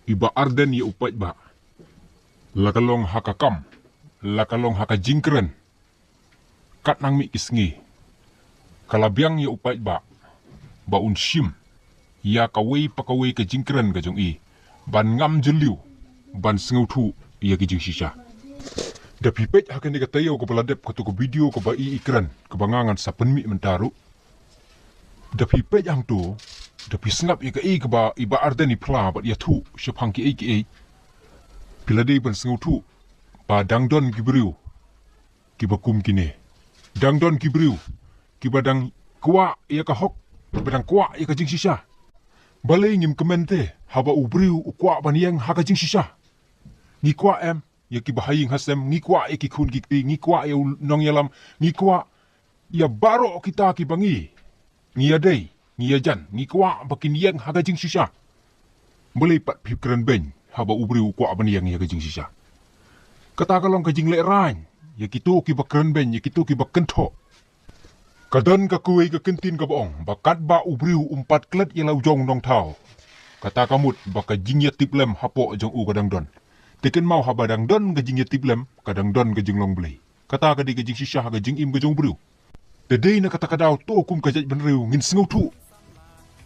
iba arden ya upat ba. Lakalong hakakam, lakalong hakajingkren. Kat nang mi kisngi. Kalabiang ya upat ba. Ba unshim. Ya kawai pakawai ke jingkren ke jong i. Ban ngam jeliu. Ban sengautu ya ke jing shisha. Da pipet hakan ni katayo ko baladep ko to video ko ba i ikran kebangangan sa penmi mentaru. Da pipet yang tu da pisngap ya ke i ke ba iba arden ni pla ba ya tu shapang ki ai pila dei ban sengautu ba dangdon gibriu ki ba kum kine dangdon gibriu ki ba dang kwa ya ka hok ba dang kwa ya ka jing shisha. Balai ngim kemente haba ubriu ukwa ban yang ha ka jing shisha. Ni kwa em ya ki bahaying hasem ngi kwa ya ki kun ki ngi kwa ya nong yalam ngi kwa ya baro kita ki bangi ngi adai ngi ajan ngi kwa bakin yang haga jing shisha boleh pat pikran ben haba ubri kwa ban yang haga jing shisha kata kalong ka jing le rain ya kitu ki bakran ben ya kitu ki bakan tho kadan ka kuai ka kentin ka bong bakat ba ubri umpat klet ya lau jong nong thau kata kamut baka jing ya tiplem hapo jong u kadang don Tekan mau habadang don gajing ya tiblem, kadang don gajing long belai. Kata kadi gajing shisha gajing im gajong briu. Dedei na kata kadau to kum kajaj benriu ngin sengau tu.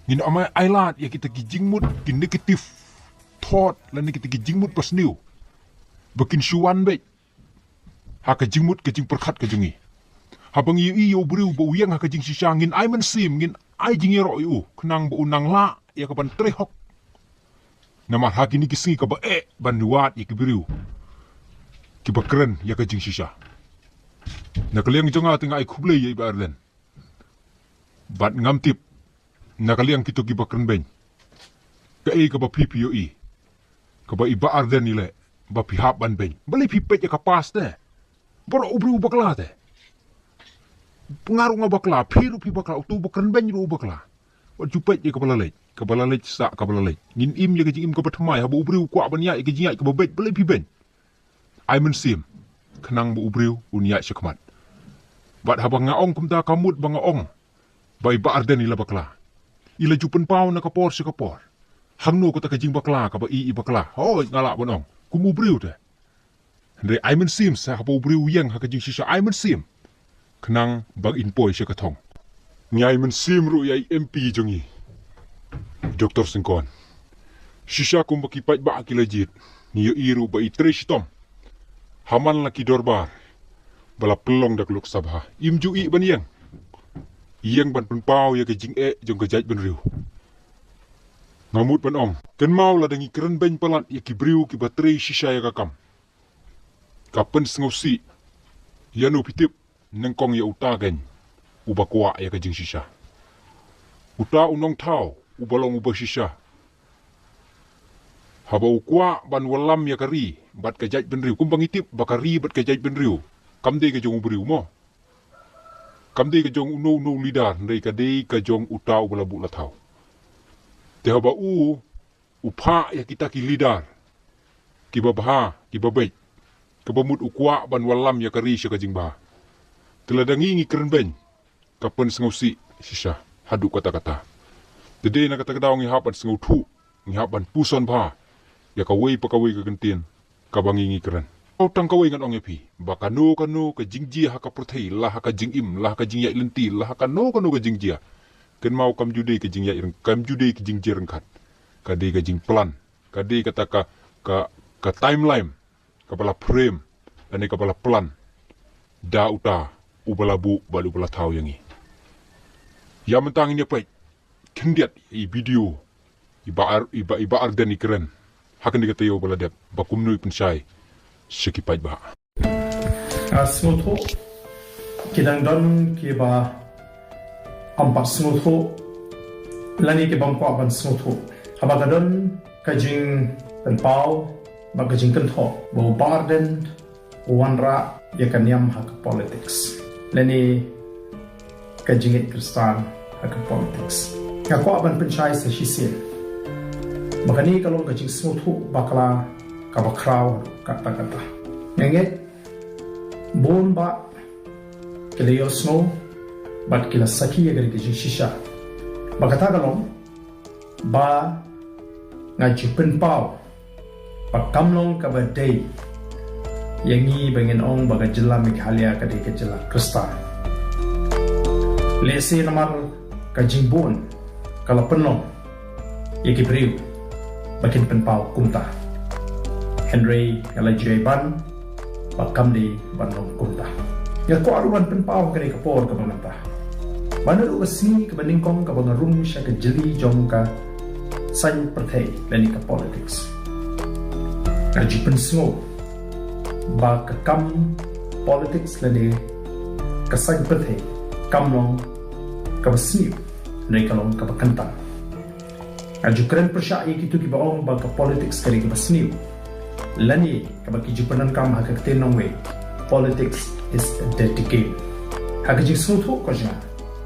Ngin amai ailat ya kita gijing mut kin negatif thought lan kita gijing mut pas niu. Bakin syuan bet. Ha gajing mut gajing perkhat gajengi. Habang yu iyo briu ba uyang ha gajing shisha ngin ai man sim ngin ai jing ro yu kenang ba unang la ya kapan trehok. Nama haki ni kisngi ka ba ban nuat ya kibriu. Ki ba keren ya ka jing shisha. Nakaliang jonga tinga ai kuble ya iba arlen. Bat ngam tip. Nakaliang kito ki ba keren ben. Ka ka ba pipi yo i. Ka ba iba arlen ni le. Ba pihap ban ben. Bali pipet ya ka pas ne. Boro ubru bakla te. Pengaruh nga bakla. Piru pi bakla. Utu ba keren ben yu bakla. Wat jupet ya kapala lej. Kapala lej sa kapala lej. Ngin im ya kajing im ka patamay. Haba ubriu kwa banyak ya kajing ya ka babet. Balay pi ben. Ay man sim. Kenang ba ubriu uniya siya kamat. Bat habang ngaong kumta kamut ba ngaong. Ba iba arden ila bakla. Ila jupan pao na kapor siya kapor. Hangno ko ta kajing bakla ka ba i bakla. Hoy ngala banong. Kumubriu te. Hindi ay man sim sa haba ubriu yang ha kajing siya ay man sim. Kenang bag inpoy siya katong. Ngay man sim ru yay MP jongi. Dr. Sengkon. Shisha kung makipat ba akilajit. Niyo iru ba itrish tom. Haman laki dorbar. Bala pelong dak luk sabha. Imju i ban yang. Yang ban penpau ya kajing jong kajaj ban riu. Ngamut ban ong. Ken mau la dangi keren ben palat ya kibriu ki bateri shisha ya kakam. Kapan sengausi. Yanu pitip. Nengkong ya utagen. Uba kuak ya kajing shisha. Uta unong tau. Ubalong uba shisha. Haba ukwa ban walam ya kari. Bat kajaj benriu. Kumbang itip bakari bat kajaj benriu. Kamde kajong uberiu mo. Kamde kajong uno lidar. Ndai kadei kajong uta ubalabu latau. Te haba upa ya kita ki lidar. Kibabaha, kibabait. Kabamut ukwa ban walam ya kari siya kajing baha. Teladangi ngi keren ben. Kapan sengausi shisha. Haduk kata-kata. Tede na kata-kata ngi hapan sengautu. Ngi hapan puson baha. Ya kawai pakawai kagentian. Kabangi ngi keren. Kau tang kawai ngan ong epi. Baka no kano ka jingjia haka prothei. Lah haka jingim. Lah haka jingyai lenti. Lah haka no kano ka jingjia. Ken mau kam jude ka jingyai reng. Kam jude ka jingjia rengkat. Kade ka jing plan. Kade kata ka timeline. Kapala frame. Ane kapala plan. Da uta. Ubalabu balu bala tau yangi. Ya mentang ini apa? Kendiat i video. Iba arden ikeren. Hakan dikatayo baladep. Bakumnui pensai. Sekipait bah. Sengutho. Kidang don kiba. Ampat sengutho. Lani kiba ampat ban sengutho. Habakadon kajing penpau. Bagajing kentho. Bau barden. Wanra. Yakanyam hak politics. Lani kajingit kristal hak politics. Ako aban pensai sa shisil. Makani kalau kajing sengutho bakla kabakraw kata-kata. Ngenget bon ba kiliyo snow bat kila saki agar kajing shisha. Bakata kalong ba ngaji penpau pakamlong kabadai yang ni bangin ong baga jela Meghalaya kadai ke jela Krista lese namar kajimbon kalau penuh yaki beriu bakin penpau kumta Henry Kalajaiban bakam di bandung kumta ya ko aruan penpau kadai kapor ke banganta Banaru asni ke beningkong ke bangarum sya ke jeli jong ka sain perthai lani ka politics. Kaji pensengo ba ka kam politics lani ka sain perthai kam long ka basni nai ka long ka bakanta. Kaji keren persya kitu ki baong ba ka politics kari ka basni lani ka baki jupanan kam ha ka tenong we politics is a dirty game. Ha ka jismu thu ko jang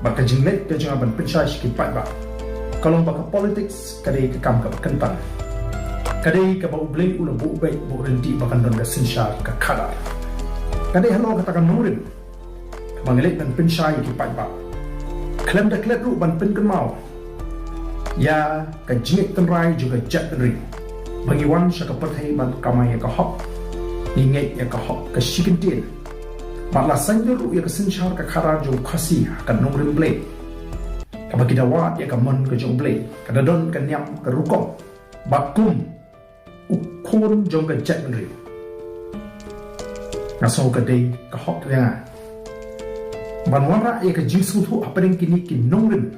baka jinglet ke jangan berpencai sikit ba kalau baka politics kadai ke kam ka kentang kadai ke bau blei ula bu baik bu rendi bakan don ga sinshar ka khada kadai halo katakan nurin mangelet dan pencai ki ba klem da klet ru ban pen kan mau ya ka jingit tenrai juga jat ri bagi wan syaka perthai ban kamai ka hok ningai ya ka hok ka shikintin Malah sanjur ya kesensyar ke karar jong kasih akan nongrim blay. Kabagi dawat ya kamon ke jong blay. Kadadon ke nyam ke rukong. Bakum ukur jong ke jat menri. Nasau ke day ke hok ya. Banwara ya ke jingsu tu apa yang kini ki nongrim.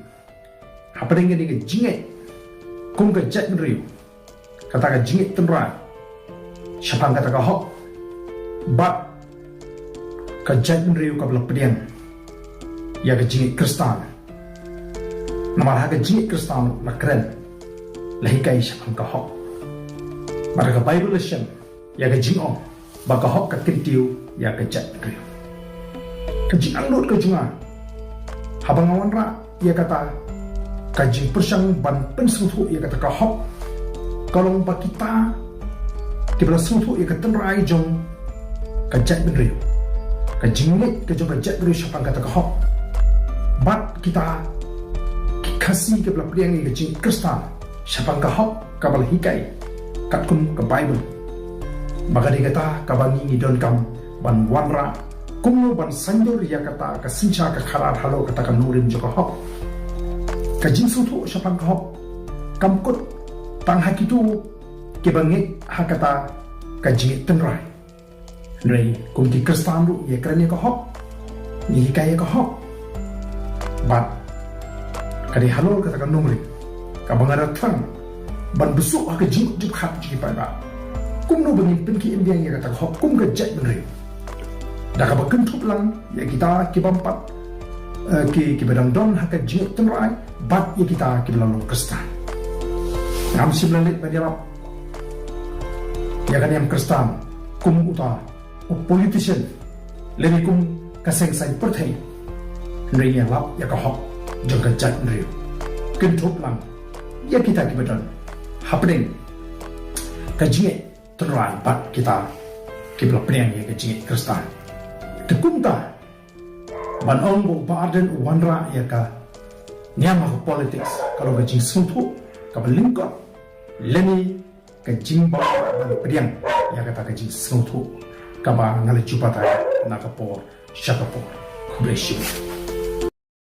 Apa yang kini ke jinget. Kum ke jat menri. Kata ke jinget tenrai. Siapa kata ke hok. Bat kajat menriu kabla pedian ya ke jingit kristal namar ha ke jingit kristal la keren la hikai syapang ka hok baraka bible lesson ya ke jingong ba ka hok ka kintiu ya ke jat menriu ke jingang lut ke junga habang awan ra ya kata ka jing persang ban pensutu ya kata ka hok kalong ba kita kibla sutu ya ke tenrai jong ka jat menriu ka jinglet ke jong ka jat beri syapang kata ka hok bat kita kasih ke belah priang ke jing kristal syapang ka hok ka bal hikai kat kum ke bible baga dia kata ka bangi ni don kam ban wanra kumno ban sanjur ya kata ka sincha ka kharar halo kata ka nurin jo ka hok ka jing sutu syapang ka hok kam kut tang hakitu ke bangit ha kata ka jing tenrai Ray, kum di kristal lu ya kerana ka hok ni hikaya ka hok bat kadi halo katakan nomri ka bangara tang ban besuk ka jing juk khat ji pa ba kum no bangin pinki indian ya kata hok kum ka jat benri da ka baken thup lang ya kita ki bampat ki badang don ha ka jing tenrai bat ya kita ki lalu kristal ngam simlalit badiarap ya kan yang kristal kum uta politician lebih kum kaseng sai perthai nri ya lap ya ka hok jong ka jat nri kin thup lang ya kita ki badan happening ka jinge tenrai bat kita ki bla priang ya ka jinge kristal te kumta ban ong bo baden wanra ya ka nyama ko politics kalau ka jing suntu ka balingko leni ka jing ba ban priang ya kata ka jing suntu kaba ngale jupata nakapor shakapor bless you.